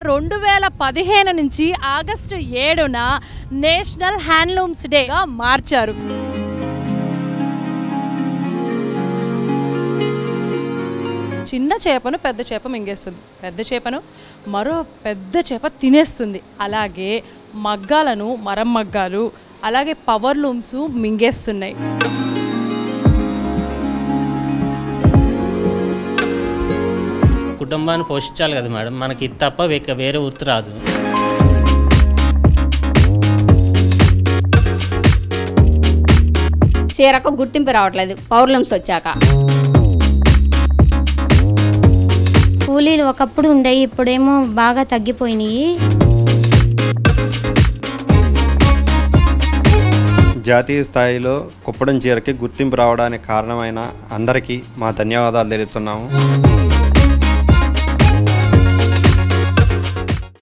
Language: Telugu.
2015 నుంచి ఆగస్టు 7న నేషనల్ హ్యాండ్లూమ్స్ డేగా మార్చారు. చిన్న చేపను పెద్ద చేప మింగేస్తుంది, పెద్ద చేపను మరో పెద్ద చేప తినేస్తుంది. అలాగే మగ్గాలను మరం మగ్గాలు అలాగే పవర్ లూమ్స్ మింగేస్తున్నాయి. కుటుంబాన్ని పోషించాలి కదా మేడం, మనకి ఇది తప్ప వేరే వృత్తి రాదు. చీరకు గుర్తింపు రావట్లేదు పవర్లూమ్స్ వచ్చాక. కూలీలు ఒకప్పుడు ఉండేవి, ఇప్పుడేమో బాగా తగ్గిపోయినాయి. జాతీయ స్థాయిలో కుప్పడం చీరకి గుర్తింపు రావడానికి కారణమైన అందరికీ మా ధన్యవాదాలు తెలుపుతున్నాము.